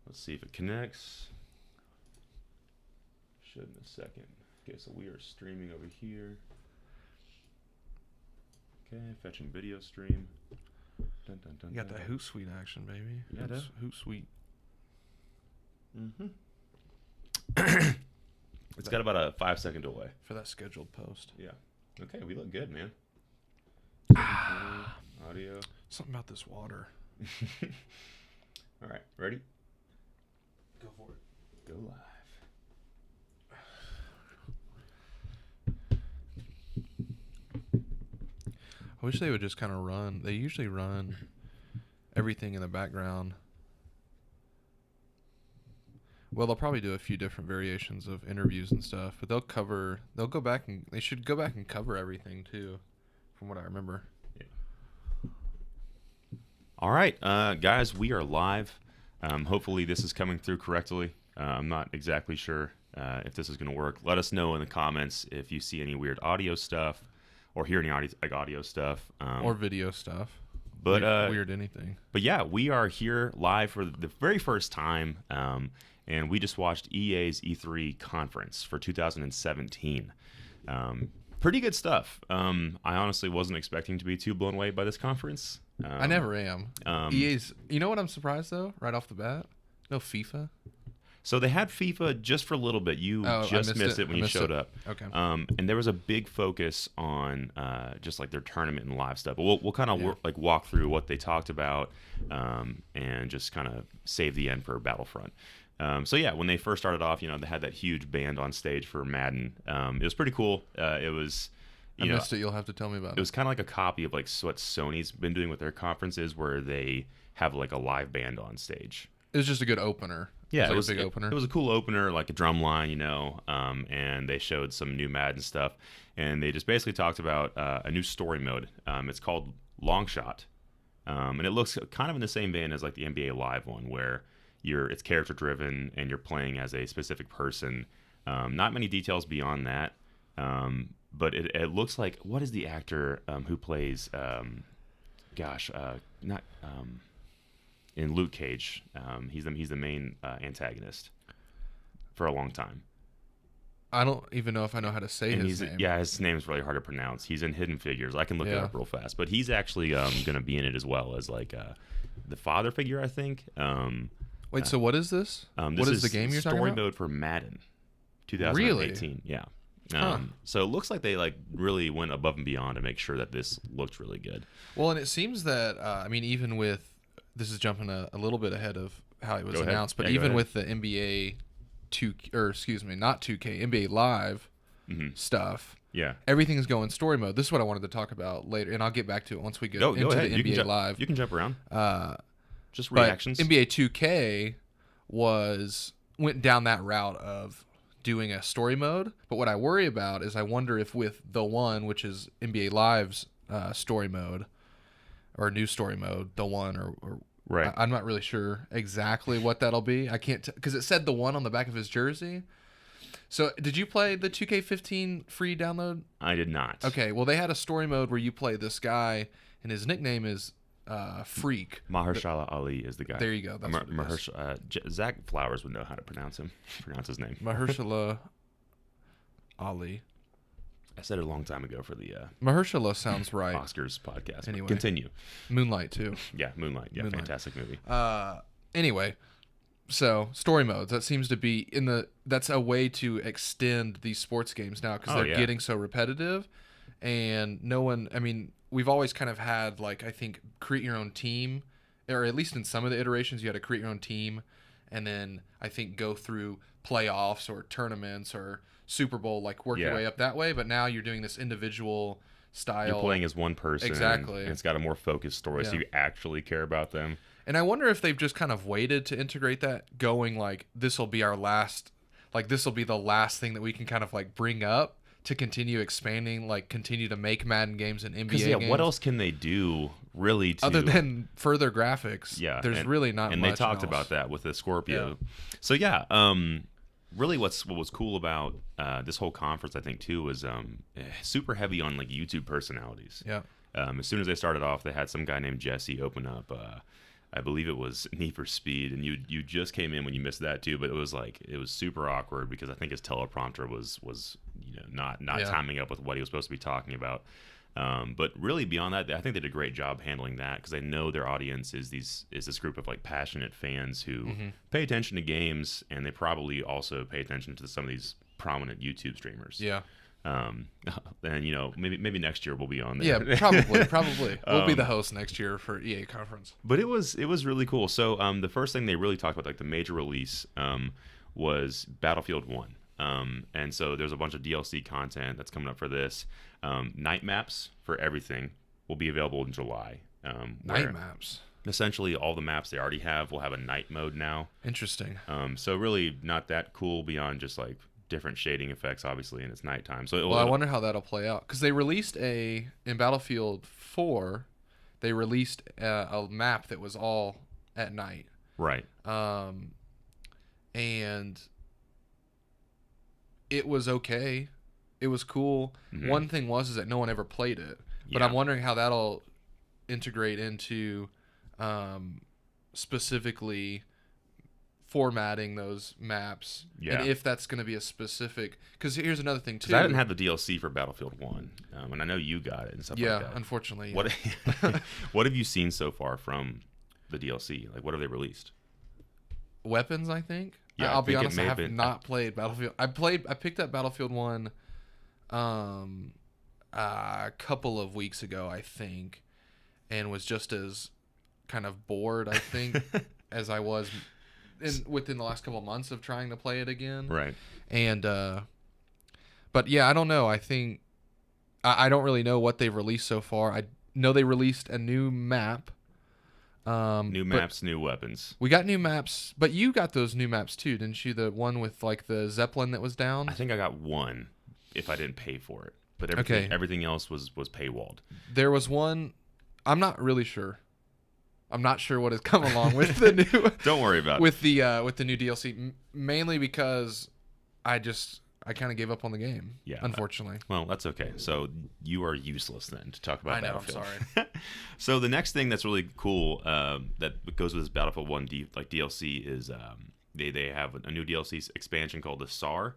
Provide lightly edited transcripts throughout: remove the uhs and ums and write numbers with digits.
Let's see if it connects. Should in a second. Okay, so we are streaming over here. Okay, fetching video stream. Dun, dun, dun, You got that Hootsuite action, baby. Yeah, That's Hootsuite. Mm-hmm. It's got about a 5-second delay. For that scheduled post. Yeah. Okay, we look good, man. Audio. Something about this water. All right, ready? Go for it. Go live. I wish they would just kind of run. They usually run everything in the background. Well, they'll probably do a few different variations of interviews and stuff, but they should go back and cover everything too, from what I remember. Yeah. All right, guys, we are live. Hopefully this is coming through correctly. I'm not exactly sure if this is going to work. Let us know in the comments if you see any weird audio stuff or hear any audio stuff. Or video stuff. But weird anything. But yeah, we are here live for the very first time, and we just watched EA's E3 conference for 2017. Pretty good stuff. I honestly wasn't expecting to be too blown away by this conference. I never am. EA's. You know what I'm surprised though? Right off the bat, no FIFA. So they had FIFA just for a little bit. You just missed it when you showed up. Okay. And there was a big focus on just like their tournament and live stuff. But we'll kind of walk through what they talked about and just kind of save the end for Battlefront. So yeah, when they first started off, they had that huge band on stage for Madden. It was pretty cool. It was. I missed it. You'll have to tell me about it. It was kind of like a copy of like what Sony's been doing with their conferences, where they have like a live band on stage. It was just a good opener. Yeah, it was a big opener. It was a cool opener, like a drum line, and they showed some new Madden stuff, and they just basically talked about a new story mode. It's called Long Shot, and it looks kind of in the same vein as like the NBA Live one, where it's character driven and you're playing as a specific person. Not many details beyond that, but it looks like, what is the actor who plays? In Luke Cage, he's the main antagonist for a long time. I don't even know if I know how to say his name. Yeah, his name is really hard to pronounce. He's in Hidden Figures. I can look it up real fast, but he's actually going to be in it as well as like the father figure, I think. Wait, so what is this? What is the game you're talking about? Story mode for Madden, 2018. Really? Yeah. So it looks like they like really went above and beyond to make sure that this looked really good. Well, and it seems that even with this is jumping a little bit ahead of how it was announced, but even with the NBA not 2K, NBA Live stuff, everything's going story mode. This is what I wanted to talk about later, and I'll get back to it once we get into the NBA Live. You can jump around. Just reactions. But NBA 2K went down that route of doing a story mode. But what I worry about is I wonder if with the one, which is NBA Live's story mode, or new story mode, the one, or right. I'm not really sure exactly what that'll be. I can't, because it said the one on the back of his jersey. So did you play the 2K15 free download? I did not. Okay, well they had a story mode where you play this guy, and his nickname is Freak. Mahershala Ali is the guy. There you go. That's Zach Flowers would know how to pronounce his name. Mahershala Ali. I said it a long time ago for the Mahershala sounds right. Oscars podcast. Anyway, continue. Moonlight too. Yeah, Moonlight. Yeah, fantastic movie. Anyway, so story modes, that seems to be that's a way to extend these sports games now, because they're getting so repetitive, and we've always kind of had, like, I think, create your own team, or at least in some of the iterations you had to create your own team, and then I think go through playoffs or tournaments or Super Bowl, like work your way up that way. But now you're doing this individual style. You're playing as one person. Exactly. And it's got a more focused story, so you actually care about them. And I wonder if they've just kind of waited to integrate that, going like, this will be the last thing that we can kind of like bring up to continue expanding, like continue to make Madden games and NBA games. What else can they do really other than further graphics? Yeah, there's really not much. And they talked else about that with the Scorpio. Yeah. So really what was cool about this whole conference, I think, too, was super heavy on like YouTube personalities. Yeah. As soon as they started off, they had some guy named Jesse open up I believe it was Need for Speed, and you just came in when you missed that too. But it was super awkward because I think his teleprompter was not timing up with what he was supposed to be talking about. But really beyond that, I think they did a great job handling that because I know their audience is this group of like passionate fans who pay attention to games, and they probably also pay attention to some of these prominent YouTube streamers. Yeah. And maybe next year we'll be on there. Yeah, probably. We'll be the host next year for EA conference. But it was really cool. So the first thing they really talked about, like the major release, was Battlefield 1. And so there's a bunch of DLC content that's coming up for this. Night maps for everything will be available in July. Night maps. Essentially, all the maps they already have will have a night mode now. Interesting. So really not that cool beyond just like different shading effects, obviously, and it's nighttime. So I wonder how that'll play out because they released in Battlefield 4, they released a map that was all at night. Right. And it was okay. It was cool. Mm-hmm. One thing is that no one ever played it, but I'm wondering how that'll integrate into specifically formatting those maps, and if that's going to be a specific, because here's another thing too. I didn't have the DLC for Battlefield 1, and I know you got it and stuff like that. Yeah, unfortunately. What have you seen so far from the DLC? Like, what have they released? Weapons, I think. Yeah, I'll be honest, I have not played Battlefield. I picked up Battlefield 1 a couple of weeks ago, I think, and was just as kind of bored, I think, as I was within the last couple of months of trying to play it again. Right. And but yeah, I don't know. I think I don't really know what they've released so far. I know they released a new map. New maps, new weapons. We got new maps, but you got those new maps too, didn't you? The one with like the Zeppelin that was down? I think I got one if I didn't pay for it. But everything else was paywalled. There was one, I'm not really sure. I'm not sure what has come along with the new. Don't worry about with it. With the new DLC, mainly because I kind of gave up on the game. Yeah, unfortunately. Well, that's okay. So you are useless then to talk about. I know. Battlefield. I'm sorry. So the next thing that's really cool that goes with this Battlefield 1 DLC is they have a new DLC expansion called the SAR.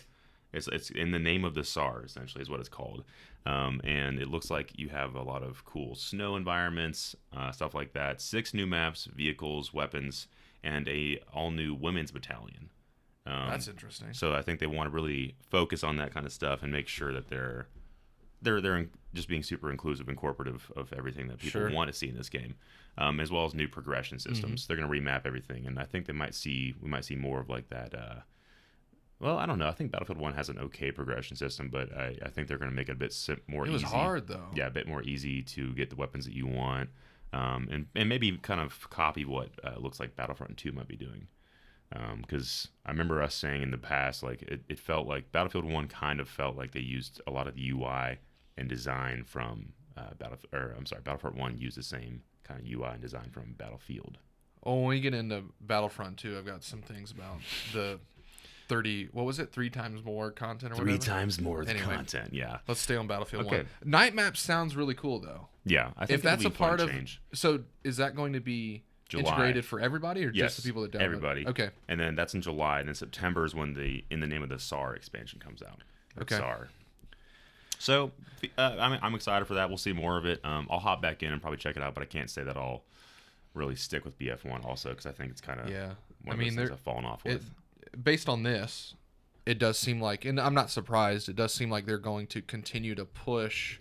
It's in the name of the SAR, essentially, is what it's called. And it looks like you have a lot of cool snow environments, stuff like that. 6 new maps, vehicles, weapons, and a all-new women's battalion. That's interesting. So I think they want to really focus on that kind of stuff and make sure that they're just being super inclusive and corporative of everything that people want to see in this game, as well as new progression systems. They're going to remap everything, and I think we might see more of like that. Well, I don't know. I think Battlefield 1 has an okay progression system, but I think they're going to make it a bit more easy. It was hard, though. Yeah, a bit more easy to get the weapons that you want, and maybe kind of copy what looks like Battlefront 2 might be doing. Because I remember us saying in the past, like it felt like Battlefield 1 kind of felt like they used a lot of the UI and design from Battlefront 1 used the same kind of UI and design from Battlefield. Oh, when we get into Battlefront 2, I've got some things about the 3 times more content or whatever? 3 times more content, yeah. Let's stay on Battlefield 1. Night map sounds really cool, though. Yeah, I think if that's a part of change. So is that going to be July. Integrated for everybody or just the people that download? Everybody. Okay. And then that's in July, and then September is when the In the Name of the SAR expansion comes out. Okay. SAR. So I'm excited for that. We'll see more of it. I'll hop back in and probably check it out, but I can't say that I'll really stick with BF1 also because I think it's kind of one of those things I've fallen off with. Based on this, it does seem like, and I'm not surprised, it does seem like they're going to continue to push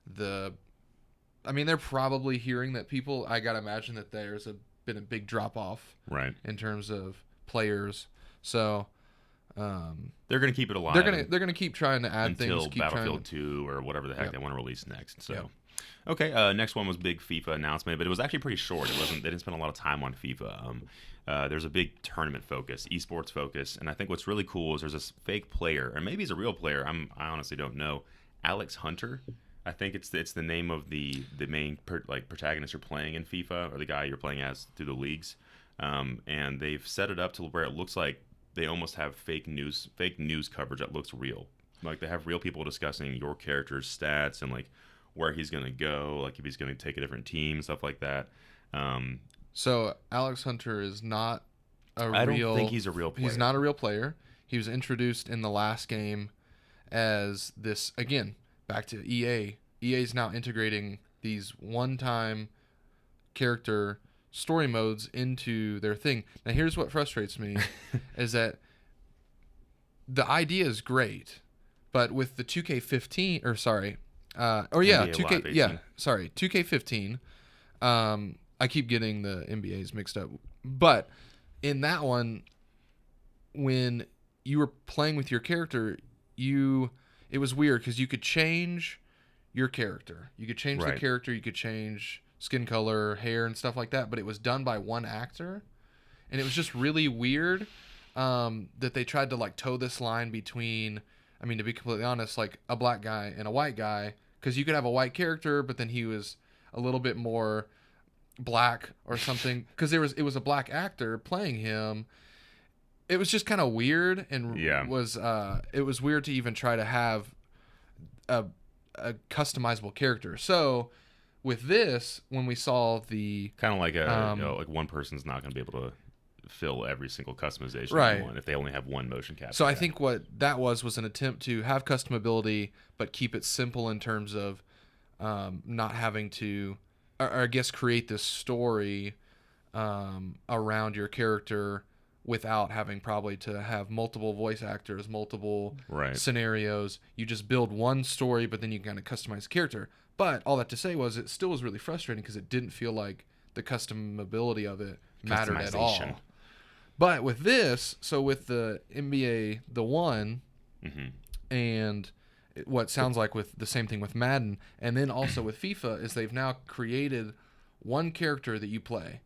they're probably hearing that people, I got to imagine that there's been a big drop off in terms of players. So they're going to keep it alive. They're going to keep trying to add things until Battlefield 2 or whatever the heck they want to release next. So okay, next one was big FIFA announcement, but it was actually pretty short. They didn't spend a lot of time on FIFA. There's a big tournament focus, esports focus, and I think what's really cool is there's this fake player, or maybe he's a real player. I honestly don't know. Alex Hunter. I think it's the name of the main protagonist you're playing in FIFA, or the guy you're playing as through the leagues, and they've set it up to where it looks like they almost have fake news coverage that looks real. Like they have real people discussing your character's stats and like where he's gonna go, like if he's gonna take a different team, stuff like that. So Alex Hunter is not a I real. don't think he's a real player. He's not a real player. He was introduced in the last game as this again. Back to EA. EA is now integrating these one-time character story modes into their thing. Now, here's what frustrates me: is that the idea is great, but with the 2K15 or sorry, or yeah, NBA 2K Live 18. yeah, sorry, 2K15. I keep getting the NBAs mixed up, but in that one, when you were playing with your character, it was weird because you could change your character. You could change the Right. character. You could change skin color, hair, and stuff like that. But it was done by one actor, and it was just really weird that they tried to like toe this line between. I mean, to be completely honest, like a black guy and a white guy, because you could have a white character, but then he was a little bit more black or something because it was a black actor playing him. It was just kind of weird and Yeah. it was weird to even try to have a customizable character. So with this, when we saw the Kind of like like one person's not going to be able to fill every single customization Right. you want if they only have one motion capture. So I guy. think what that was an attempt to have customability, but keep it simple in terms of not having to, or I guess, create this story around your character without having probably to have multiple voice actors, multiple Right. scenarios. You just build one story, but then you kind of customize the character. But all that to say was it still was really frustrating because it didn't feel like the customability of it mattered at all. Customization. But with this, so with the NBA, the one, Mhm. and what sounds like with the same thing with Madden, and then also with FIFA, is they've now created one character that you play.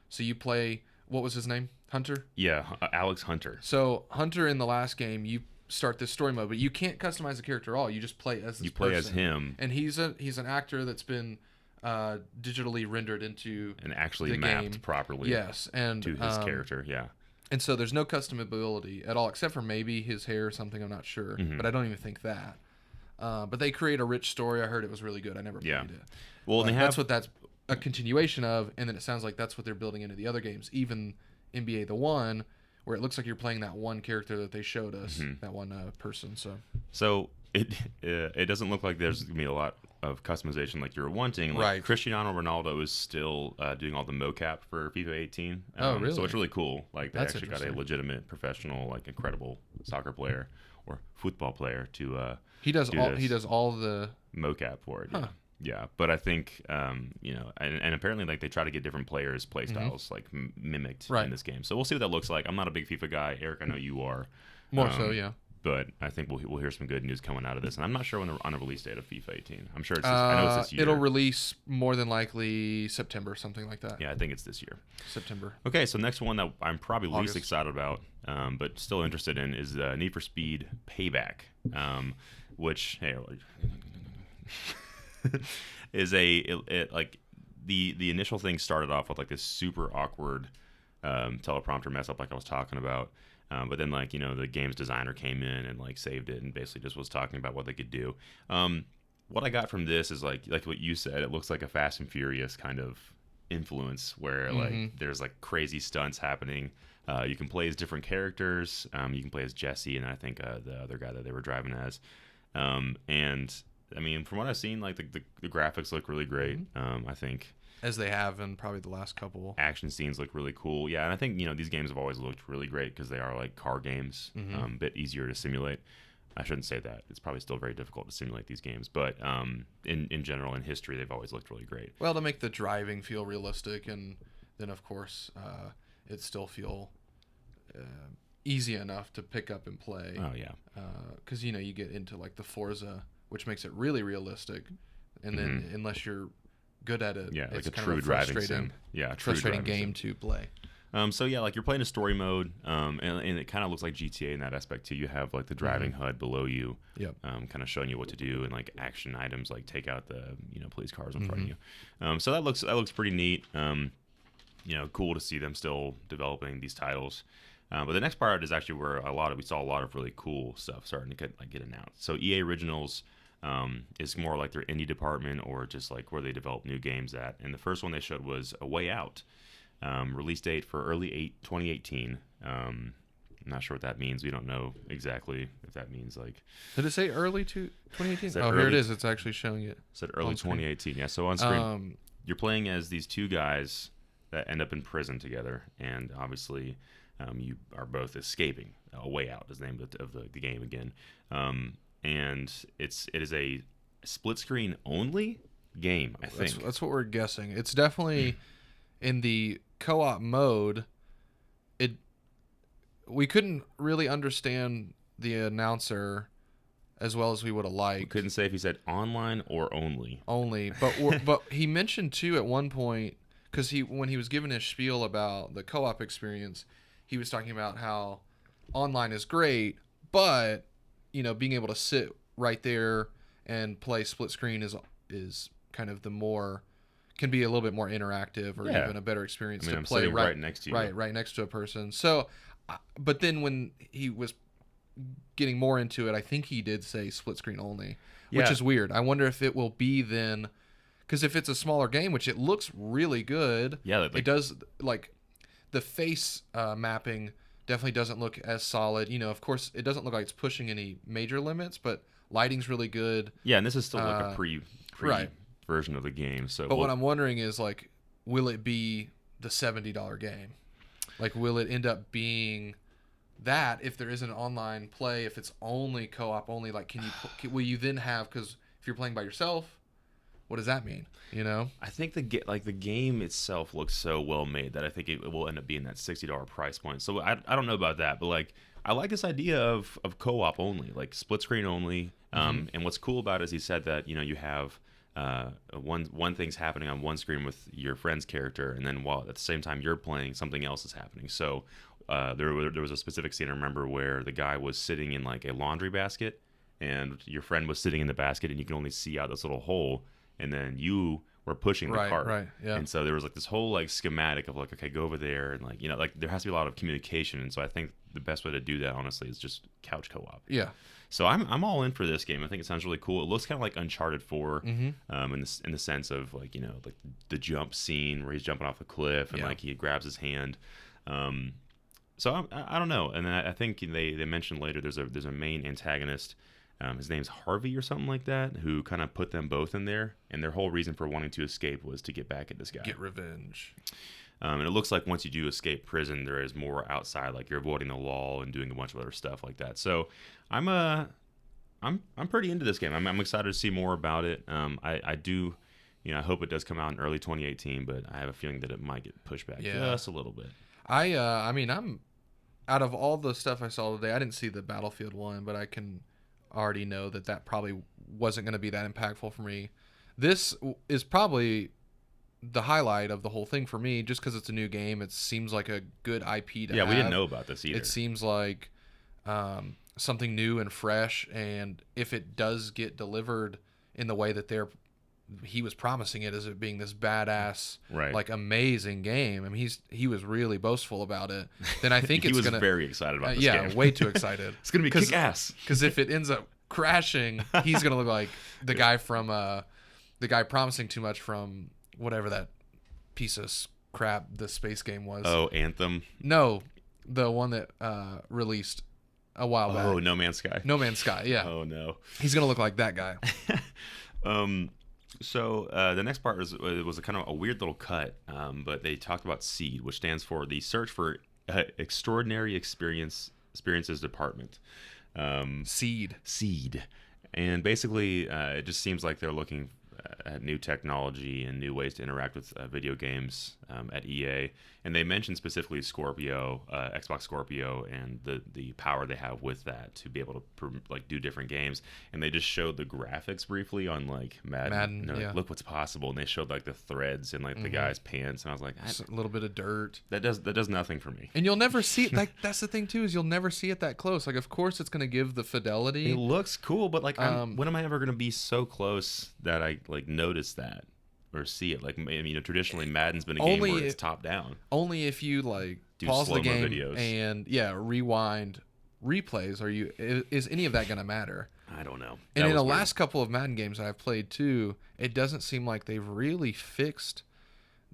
So you play, what was his name? Hunter? Yeah, Alex Hunter. So Hunter in the last game, you start this story mode, but you can't customize the character at all. You just play as this You play person. as him And he's an actor that's been digitally rendered into and actually the mapped game. properly Yes, and to his character. Yeah. and so there's no customability at all, except for maybe his hair or something. I'm not sure, Mhm. but I don't even think that. But they create a rich story. I heard it was really good. I never Yeah. played it. Well, But and they have that's what that's a continuation of, and then it sounds like that's what they're building into the other games, even NBA the one, where it looks like you're playing that one character that they showed us, that one person. So it doesn't look like there's gonna be a lot of customization like you're wanting. Like Right. Cristiano Ronaldo is still doing all the mocap for FIFA 18. Oh, really? So it's really cool. Like they That's actually got a interesting. legitimate, professional, like incredible soccer player or football player to He does do all. this. He does all the. mocap for it. Huh. Yeah, but I think and apparently like they try to get different players' play styles like mimicked Right. in this game. So we'll see what that looks like. I'm not a big FIFA guy, Eric. I know you are. More so, yeah. But I think we'll hear some good news coming out of this, and I'm not sure when on a release date of FIFA 18. I'm sure it's I know it's this year. It'll release more than likely September, something like that. Yeah, I think it's this year. September. Okay, so next one that I'm probably August. least excited about, but still interested in, is Need for Speed Payback, which is like the initial thing started off with like this super awkward teleprompter mess up, like I was talking about. But then, like, the game's designer came in and like saved it and basically just was talking about what they could do. What I got from this is like what you said. It looks like a Fast and Furious kind of influence where like there's like crazy stunts happening. You can play as different characters. You can play as Jesse and I think the other guy that they were driving as. And I mean, from what I've seen, like the graphics look really great. I think. As they have in probably the last couple. Action scenes look really cool. Yeah, and I think, these games have always looked really great because they are like car games, a bit easier to simulate. I shouldn't say that. It's probably still very difficult to simulate these games, but in general, in history, they've always looked really great. Well, to make the driving feel realistic, and then, of course, it still feel easy enough to pick up and play. Oh, yeah. Because, you get into like the Forza, which makes it really realistic, and then unless you're good at it, Yeah, it's like a kind true of driving sim. Yeah, true frustrating driving game sim. to play. So yeah, like you're playing a story mode, and it kind of looks like GTA in that aspect too. You have like the driving HUD below you, Yep. kind of showing you what to do, and like action items like take out the police cars in front of you. So that looks pretty neat. Cool to see them still developing these titles. But the next part is actually where we saw a lot of really cool stuff starting to get announced. So EA Originals is more like their indie department or just like where they develop new games at. And the first one they showed was A Way Out. Release date for early 2018. I'm not sure what that means. We don't know exactly if that means like. Did it say early to 2018? Oh, early, here it is. It's actually showing it. Said early 2018. Yeah. So on screen, you're playing as these two guys that end up in prison together, and obviously, you are both escaping. A Way Out is the name of the game again. And it is a split screen only game. I think that's what we're guessing. It's definitely in the co-op mode. We couldn't really understand the announcer as well as we would have liked. We couldn't say if he said online or only. Only, but he mentioned too at one point, because when he was giving his spiel about the co-op experience, he was talking about how online is great, but being able to sit right there and play split screen is kind of can be a little bit more interactive, or even a better experience to play right next to you. Right next to a person. So, but then when he was getting more into it, I think he did say split screen only, which is weird. I wonder if it will be then, because if it's a smaller game, which it looks really good, it does, like the face mapping definitely doesn't look as solid. Of course, it doesn't look like it's pushing any major limits, but lighting's really good. Yeah, and this is still like a pre version of the game. So, what I'm wondering is, like, will it be the $70 game? Like, will it end up being that if there is an online play, if it's only co-op only? Like, will you then have, because if you're playing by yourself, what does that mean? I think the game itself looks so well made that I think it will end up being that $60 price point. So I don't know about that, but like I like this idea of co-op only, like split screen only. And what's cool about it is he said that you have one thing's happening on one screen with your friend's character, and then while at the same time you're playing, something else is happening. So there was a specific scene I remember where the guy was sitting in like a laundry basket, and your friend was sitting in the basket, and you can only see out this little hole. And then you were pushing the cart. Right, yeah. And so there was like this whole like schematic of like, okay, go over there, and like like there has to be a lot of communication. And so I think the best way to do that, honestly, is just couch co-op. Yeah. So I'm all in for this game. I think it sounds really cool. It looks kind of like Uncharted 4, in the sense of like like the jump scene where he's jumping off a cliff and like he grabs his hand. So I don't know. And then I think they mentioned later there's a main antagonist. His name's Harvey or something like that, who kind of put them both in there, and their whole reason for wanting to escape was to get back at this guy. Get revenge. And it looks like once you do escape prison, there is more outside, like you're avoiding the law and doing a bunch of other stuff like that. So I'm pretty into this game. I'm excited to see more about it. I do, I hope it does come out in early 2018, but I have a feeling that it might get pushed back just a little bit. I mean, I'm out of all the stuff I saw today, I didn't see the Battlefield one, but I can already know that probably wasn't going to be that impactful for me. This is probably the highlight of the whole thing for me, just because it's a new game. It seems like a good IP to have. We didn't know about this either. It seems like something new and fresh, and if it does get delivered in the way that he was promising it, as it being this badass, like amazing game. I mean, he was really boastful about it. Then I think he was very excited about this game. Yeah, way too excited. It's gonna be kick ass. Because if it ends up crashing, he's gonna look like the guy from the guy promising too much from whatever that piece of crap the space game was. Oh, Anthem. No, the one that released a while back. Oh, No Man's Sky. No Man's Sky. Yeah. Oh no. He's gonna look like that guy. So the next part was a kind of a weird little cut, but they talked about SEED, which stands for the Search for Extraordinary Experiences Department. SEED. And basically, it just seems like they're looking at new technology and new ways to interact with video games at EA. And they mentioned specifically Scorpio, Xbox Scorpio, and the power they have with that to be able to do different games. And they just showed the graphics briefly on like Madden. And like, look what's possible. And they showed like the threads in like the guy's pants, and I was like, a little bit of dirt. That does nothing for me. And you'll never see it. Like that's the thing too, is you'll never see it that close. Like of course it's going to give the fidelity. It looks cool, but like when am I ever going to be so close that I like notice that or see it? Like, I mean, traditionally Madden's been a game where it's top down. Only if you like pause the game videos. And rewind replays. Is any of that going to matter? I don't know. And in the last couple of Madden games I've played too, it doesn't seem like they've really fixed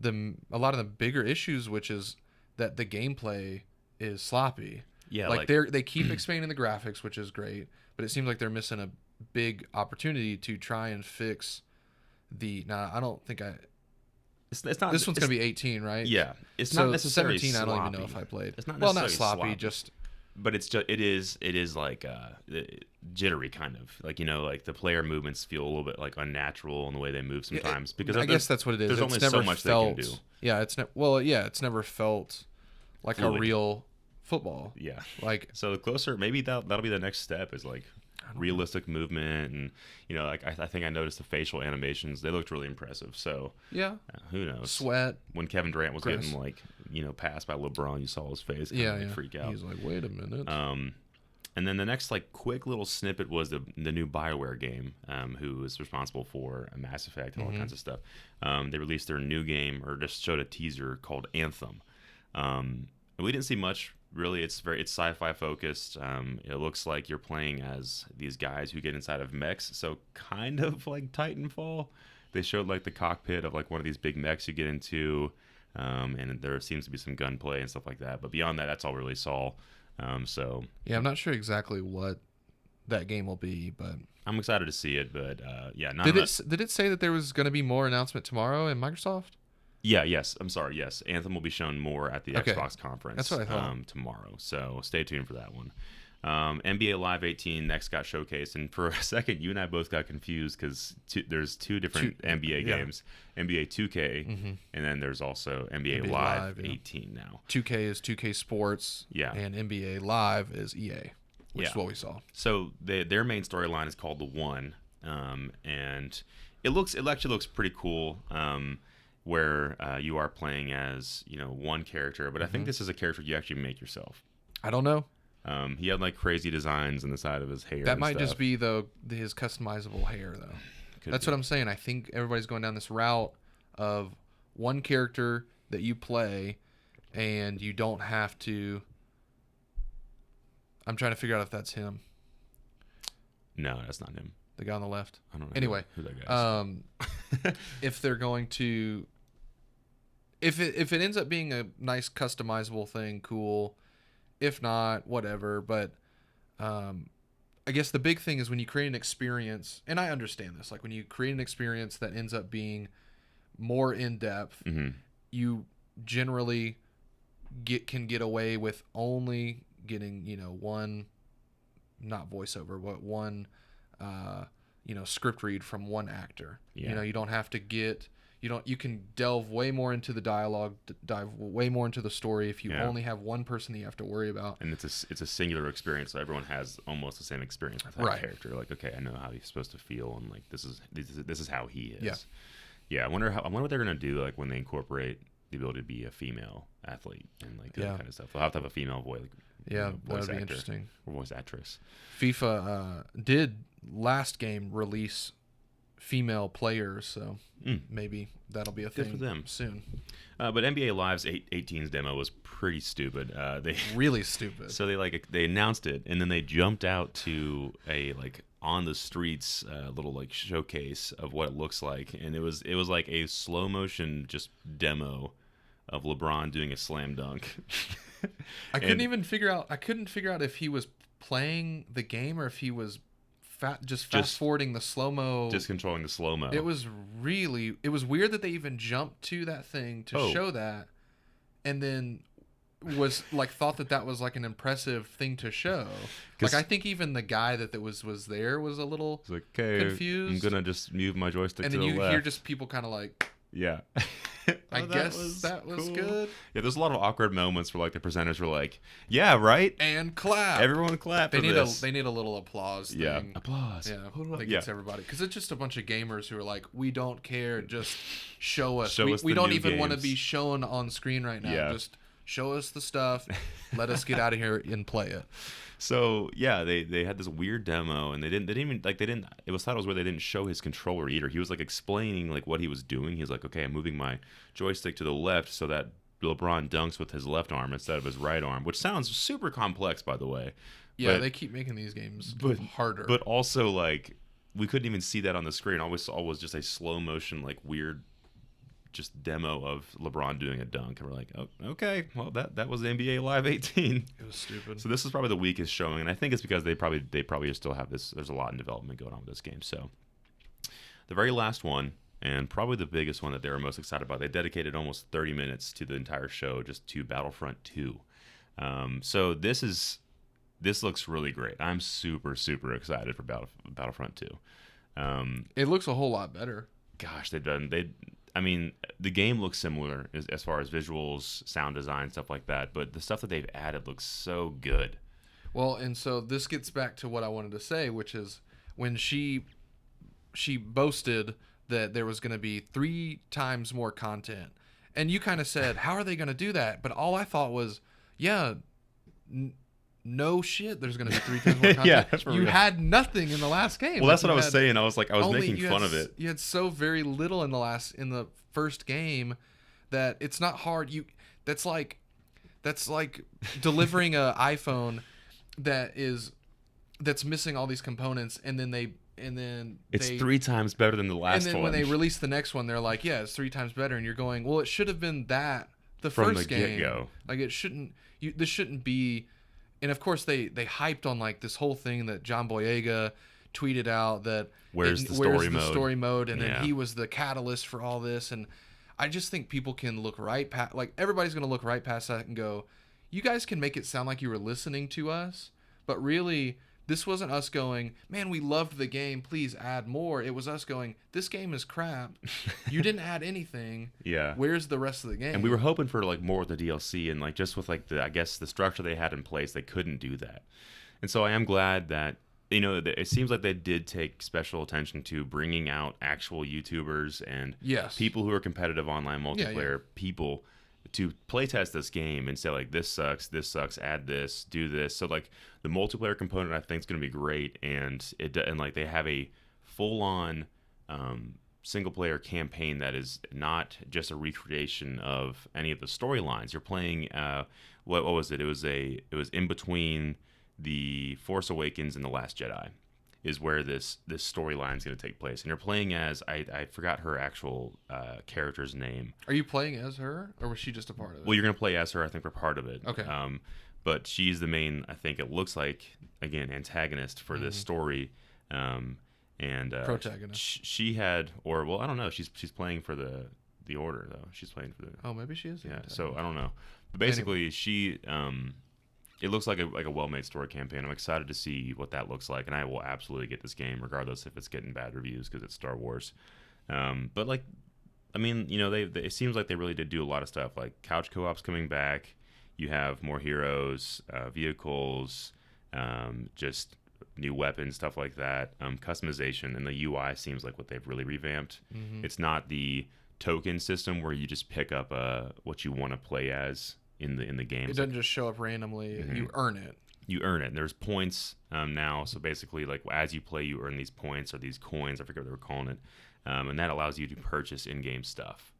a lot of the bigger issues, which is that the gameplay is sloppy. Yeah, like they keep expanding the graphics, which is great, but it seems like they're missing a big opportunity to try and fix the. Nah, I don't think I. It's not. This one's gonna be 18, right? Yeah, it's not necessarily 17. sloppy. I don't even know if I played. It's not well, necessarily not sloppy, sloppy. just. But it is like jittery kind of, like, like the player movements feel a little bit like unnatural in the way they move sometimes, because I guess that's what it is. There's it's only never so much felt, they can do. Yeah, it's never felt like Fluid. a real football. Yeah. Like, so the closer, maybe that'll be the next step, is like realistic movement, and like I think I noticed the facial animations, they looked really impressive. So yeah, who knows? Sweat. When Kevin Durant was Gross. getting like passed by LeBron, you saw his face freak out. He's like, wait a minute. And then the next like quick little snippet was the new BioWare game, who is responsible for Mass Effect and all kinds of stuff. They released their new game, or just showed a teaser called Anthem. We didn't see much really. It's sci-fi focused. It looks like you're playing as these guys who get inside of mechs, so kind of like Titanfall. They showed like the cockpit of like one of these big mechs you get into, and there seems to be some gunplay and stuff like that. But beyond that, that's all we really saw. So yeah, I'm not sure exactly what that game will be, but I'm excited to see it. But yeah, did it say that there was going to be more announcement tomorrow in Microsoft? Yeah, yes. I'm sorry. Yes, Anthem will be shown more at the Xbox conference. That's what I thought. Tomorrow. So stay tuned for that one. NBA Live 18 next got showcased, and for a second, you and I both got confused because there's two different NBA games: NBA 2K, and then there's also NBA Live 18 now. 2K is 2K Sports, and NBA Live is EA, which is what we saw. So their main storyline is called The One, and it actually looks pretty cool. Where you are playing as one character, but I think this is a character you actually make yourself. I don't know. He had like crazy designs on the side of his hair. That might just be his customizable hair, though. That's what I'm saying. I think everybody's going down this route of one character that you play, and you don't have to. I'm trying to figure out if that's him. No, that's not him. The guy on the left. I don't know. Anyway, who that guy is. If they're going to, if it ends up being a nice customizable thing, cool. If not, whatever. But I guess the big thing is when you create an experience, and I understand this, like when you create an experience that ends up being more in depth, you generally can get away with only getting one, not voiceover, but one script read from one actor. You don't have to get. You can delve way more into the dialogue, dive way more into the story if you only have one person that you have to worry about. And it's a singular experience, so everyone has almost the same experience with that character. Like, okay, I know how he's supposed to feel, and like this is how he is. I wonder what they're gonna do, like when they incorporate the ability to be a female athlete and like that kind of stuff. They'll have to have a female voice. That would be interesting. Or voice actress. FIFA did last game release female players, so maybe that'll be a thing for them soon. But NBA Live's 18's demo was pretty stupid. They really stupid. So they announced it, and then they jumped out to a like on the streets little like showcase of what it looks like, and it was like a slow motion just demo of LeBron doing a slam dunk. I couldn't figure out if he was playing the game or if he was fast forwarding the slow mo, just controlling the slow mo. It was weird that they even jumped to that thing to show that, and then was like thought that was like an impressive thing to show. Like I think even the guy that was there was a little confused. I'm gonna just move my joystick, and to then the you left. hear just people kind of like I guess that was cool. good. Yeah, there's a lot of awkward moments where like the presenters were like, "Yeah, right," and clap. Everyone clap. They need a little applause. Yeah, thing. applause. Yeah, that gets everybody, because it's just a bunch of gamers who are like, "We don't care, just show us. We don't even want to be shown on screen right now. Yeah. Just show us the stuff. Let us get out of here and play it." So yeah, they had this weird demo, and they didn't it was where they didn't show his controller either. He was like explaining like what he was doing. He was like, okay, I'm moving my joystick to the left so that LeBron dunks with his left arm instead of his right arm, which sounds super complex, by the way. Yeah, they keep making these games harder. But also like we couldn't even see that on the screen. All we saw was just a slow motion like weird just demo of LeBron doing a dunk, and we're like, oh, okay, well that was the NBA Live 18. It was stupid. So this is probably the weakest showing, and I think it's because they probably still have this. There's a lot in development going on with this game. So the very last one, and probably the biggest one that they were most excited about, they dedicated almost 30 minutes to the entire show just to Battlefront 2. So this looks really great. I'm super excited for Battlefront 2. It looks a whole lot better. Gosh, I mean, the game looks similar as far as visuals, sound design, stuff like that, but the stuff that they've added looks so good. Well, and so this gets back to what I wanted to say, which is when she boasted that there was going to be 3 times more content. And you kind of said, how are they going to do that? But all I thought was, no shit, there's going to be 3 times more content. Yeah, you had nothing in the last game. Well, that's what I was saying. I was making fun of it. You had so very little in the first game that it's not hard. That's like delivering a iPhone that's missing all these components, and then it's 3 times better than the last one. And then when they release the next one, they're like, yeah, it's 3 times better, and you're going, well, it should have been that from first the game. get-go. Like it shouldn't. This shouldn't be. And of course, they hyped on like this whole thing that John Boyega tweeted out that where's the story mode, and then he was the catalyst for all this. And I just think people can look right past, like everybody's going to look right past that and go, you guys can make it sound like you were listening to us, but really this wasn't us going, man, we loved the game, please add more. It was us going, this game is crap. You didn't add anything. Yeah. Where's the rest of the game? And we were hoping for like more with the DLC, and like just with like I guess the structure they had in place, they couldn't do that. And so I am glad that it seems like they did take special attention to bringing out actual YouTubers and people who are competitive online multiplayer people to playtest this game and say like, this sucks, add this, do this. So like the multiplayer component I think is going to be great, and like they have a full-on single player campaign that is not just a recreation of any of the storylines. You're playing what was it? It was in between the Force Awakens and the Last Jedi is where this storyline is going to take place, and you're playing as I forgot her actual character's name. Are you playing as her, or was she just a part of it? Well, you're going to play as her, I think, for part of it. Okay. But she's the main, I think it looks like, again, antagonist for this story. And protagonist. She had, or well, I don't know. She's playing for the Order though. She's playing for the. Oh, maybe she is. Yeah. So I don't know. But basically, she. It looks like a well-made story campaign. I'm excited to see what that looks like, and I will absolutely get this game, regardless if it's getting bad reviews because it's Star Wars. But like, I mean, it seems like they really did do a lot of stuff. Like couch co-op's coming back. You have more heroes, vehicles, just new weapons, stuff like that. Customization, and the UI seems like what they've really revamped. Mm-hmm. It's not the token system where you just pick up what you want to play as in the game. It doesn't just show up randomly. Mm-hmm. You earn it. You earn it. And there's points now. So basically, like as you play, you earn these points or these coins. I forget what they were calling it. And that allows you to purchase in-game stuff.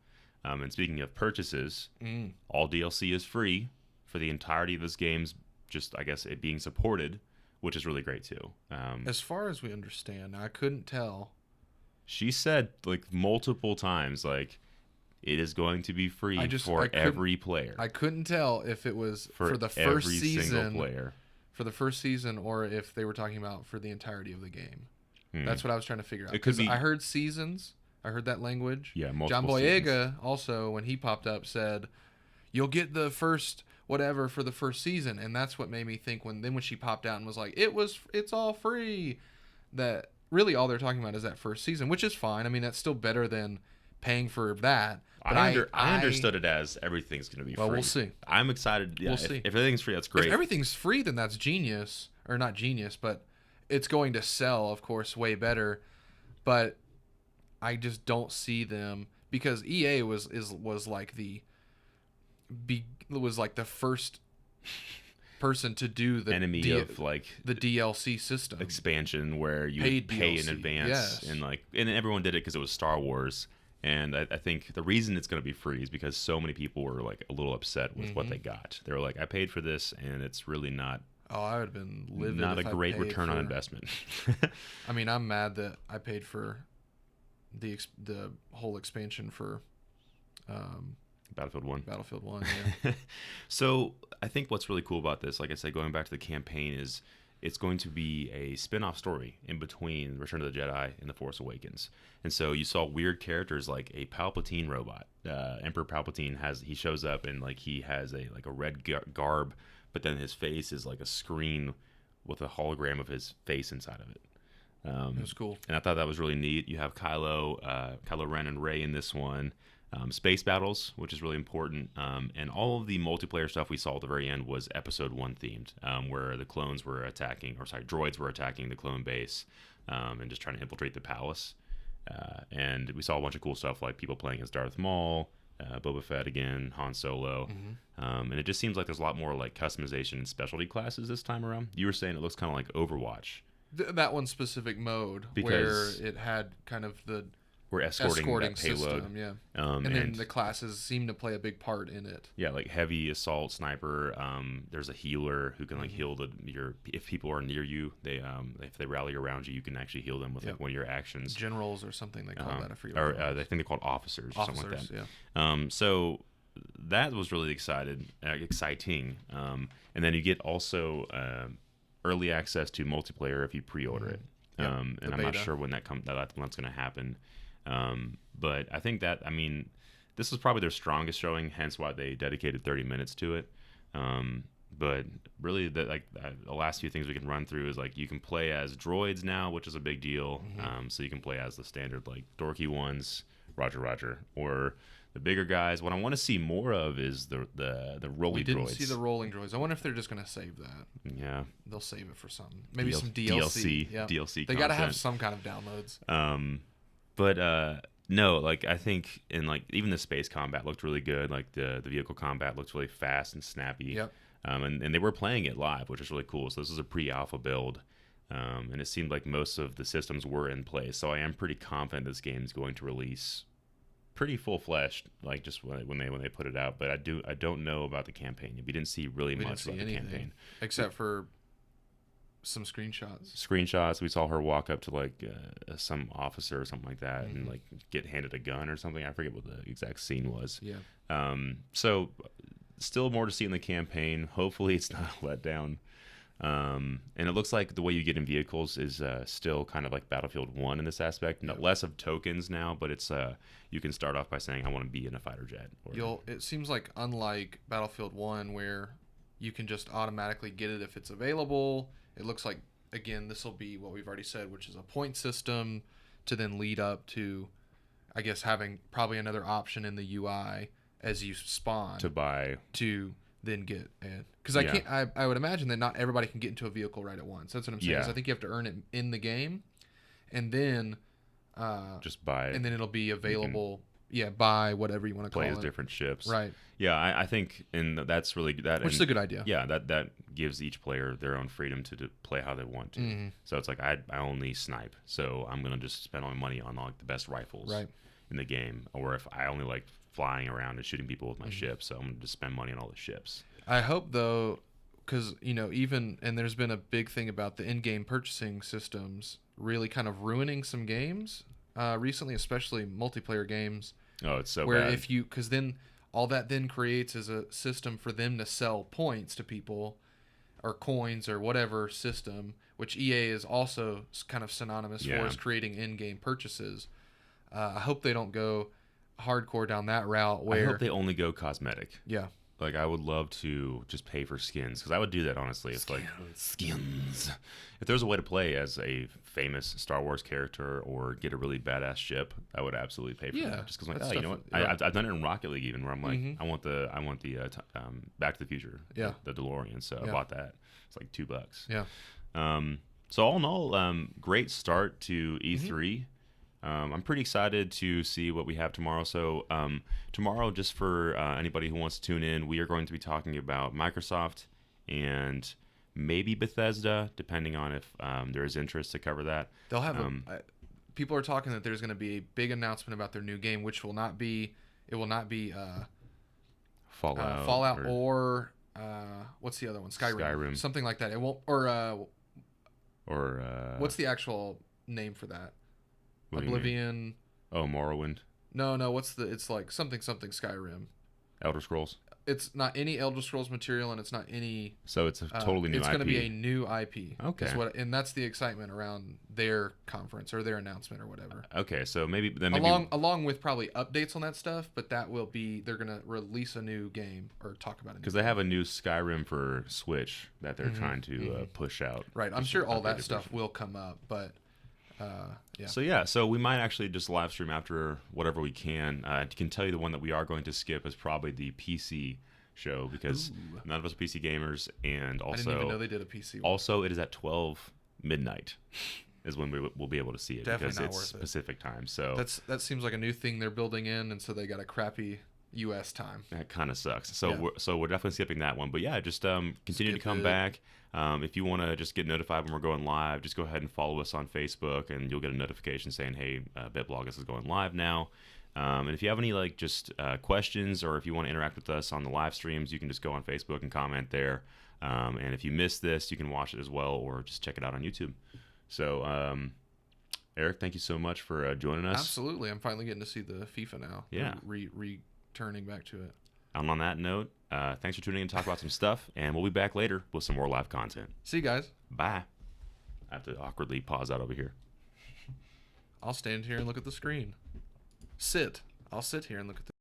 And speaking of purchases, all DLC is free for the entirety of this game's, just I guess it being supported, which is really great too. As far as we understand, I couldn't tell. She said like multiple times, like, it is going to be free for every player. I couldn't tell if it was for the first season, player. For the first season, or if they were talking about for the entirety of the game. That's what I was trying to figure out. It could be. I heard seasons. I heard that language. Yeah, John Boyega also, when he popped up, said, "You'll get the first whatever for the first season," and that's what made me think when she popped out and was like, "It's all free." That really all they're talking about is that first season, which is fine. I mean, that's still better than paying for that. But I understood it as everything's going to be free. Well, we'll see. I'm excited. Yeah, we'll see. If everything's free, that's great. If everything's free, then that's genius. Or not genius, but it's going to sell, of course, way better. But I just don't see them, because EA was like the first person to do the enemy of like the DLC system expansion where you pay in advance, and everyone did it because it was Star Wars. And I think the reason it's going to be free is because so many people were like a little upset with what they got. They were like, I paid for this, and it's really not. Oh, I would have been livid. Not a great return on investment. I mean, I'm mad that I paid for the whole expansion for Battlefield 1. Battlefield 1, yeah. So I think what's really cool about this, like I said, going back to the campaign, is it's going to be a spin-off story in between Return of the Jedi and The Force Awakens. And so you saw weird characters like a Palpatine robot. Emperor Palpatine he shows up and like he has a red garb, but then his face is like a screen with a hologram of his face inside of it. It was cool. And I thought that was really neat. You have Kylo Ren and Rey in this one. Space battles, which is really important, and all of the multiplayer stuff we saw at the very end was Episode 1 themed, where the droids were attacking the clone base and just trying to infiltrate the palace. And we saw a bunch of cool stuff like people playing as Darth Maul, Boba Fett again, Han Solo, and it just seems like there's a lot more like customization and specialty classes this time around. You were saying it looks kind of like Overwatch. That one specific mode where it had kind of the we're escorting that payload. System, yeah. And then the classes seem to play a big part in it. Yeah, like heavy assault sniper. There's a healer who can like heal if people are near you. They if they rally around you, you can actually heal them with like one of your actions. Generals or something they call that. I forget. Or I think they're called officers or something like that. Yeah. So that was really exciting. And then you get also early access to multiplayer if you pre-order it. Yep, and I'm not sure when that's going to happen. But I think that, this was probably their strongest showing, hence why they dedicated 30 minutes to it. But really, the last few things we can run through is like you can play as droids now, which is a big deal. So you can play as the standard like dorky ones, Roger, or the bigger guys. What I want to see more of is the rolly droids. We didn't see the rolling droids. I wonder if they're just going to save that. Yeah, they'll save it for something. Maybe some DLC. Yeah. DLC. They got to have some kind of downloads. But no, like I think in like even the space combat looked really good. Like the vehicle combat looked really fast and snappy. Yep. And they were playing it live, which is really cool. So this is a pre-alpha build, and it seemed like most of the systems were in place. So I am pretty confident this game is going to release pretty full-fledged, like just when they put it out. But I don't know about the campaign. We didn't see much about the campaign except for some screenshots. We saw her walk up to like some officer or something like that, and like get handed a gun or something. I forget what the exact scene was. Yeah. So still more to see in the campaign. Hopefully it's not a letdown. And it looks like the way you get in vehicles is still kind of like Battlefield 1 in this aspect. Yep. Less of tokens now, but it's you can start off by saying I want to be in a fighter jet. It seems like unlike Battlefield 1 where you can just automatically get it if it's available. It looks like, again, this will be what we've already said, which is a point system to then lead up to, I guess, having probably another option in the UI as you spawn to buy to then get it. Because I would imagine that not everybody can get into a vehicle right at once. That's what I'm saying. Yeah. I think you have to earn it in the game, and then just buy it. And then it'll be available. Buy whatever you want to call it. Play as different ships. Right. Yeah, I think, and that's really that. Which is a good idea. Yeah, that gives each player their own freedom to play how they want to. So it's like I only snipe, so I'm gonna just spend all my money on like the best rifles in the game. Or if I only like flying around and shooting people with my ship, so I'm gonna just spend money on all the ships. I hope though, because and there's been a big thing about the in-game purchasing systems really kind of ruining some games recently, especially multiplayer games. Oh, it's so where bad. because then all that then creates is a system for them to sell points to people or coins or whatever system, which EA is also kind of synonymous for is creating in-game purchases. I hope they don't go hardcore down that route. Where I hope they only go cosmetic. Yeah. Like I would love to just pay for skins because I would do that honestly. If skins. If there's a way to play as a famous Star Wars character or get a really badass ship, I would absolutely pay for that. Just because I'm like, you know what? I've done it in Rocket League even where I'm like, I want the Back to the Future, the DeLorean. So I bought that. It's like $2. Yeah. So all in all, great start to E3. I'm pretty excited to see what we have tomorrow. So tomorrow, just for anybody who wants to tune in, we are going to be talking about Microsoft and maybe Bethesda, depending on if there is interest to cover that. They'll have people are talking that there's going to be a big announcement about their new game, which will not be Fallout or what's the other one? Skyrim. Something like that. It won't or what's the actual name for that? Oblivion. Oh, Morrowind. No. It's like something Skyrim. Elder Scrolls. It's not any Elder Scrolls material, and it's not any. So it's a totally new IP. It's going to be a new IP. Okay. And that's the excitement around their conference or their announcement or whatever. Okay, so maybe along with probably updates on that stuff, but that will be they're going to release a new game or talk about it because they have a new Skyrim for Switch that they're trying to push out. Right. I'm sure all that stuff will come up, but. Yeah. So we might actually just live stream after whatever we can. I can tell you the one that we are going to skip is probably the PC show because none of us are PC gamers, and also I didn't even know they did a PC one. Also, it is at 12 midnight is when we'll be able to see it. Definitely because not it's worth Pacific time. So that seems like a new thing they're building in, and so they got a crappy U.S. time. That kind of sucks. So we're definitely skipping that one. But yeah, just continue to come back. If you want to just get notified when we're going live, just go ahead and follow us on Facebook, and you'll get a notification saying, "Hey, BitBloggist is going live now." And if you have any questions, or if you want to interact with us on the live streams, you can just go on Facebook and comment there. And if you missed this, you can watch it as well, or just check it out on YouTube. So, Eric, thank you so much for joining us. Absolutely, I'm finally getting to see the FIFA now. Yeah, returning back to it. And on that note, thanks for tuning in to talk about some stuff, and we'll be back later with some more live content. See you guys. Bye. I have to awkwardly pause out over here. I'll stand here and look at the screen. I'll sit here and look at the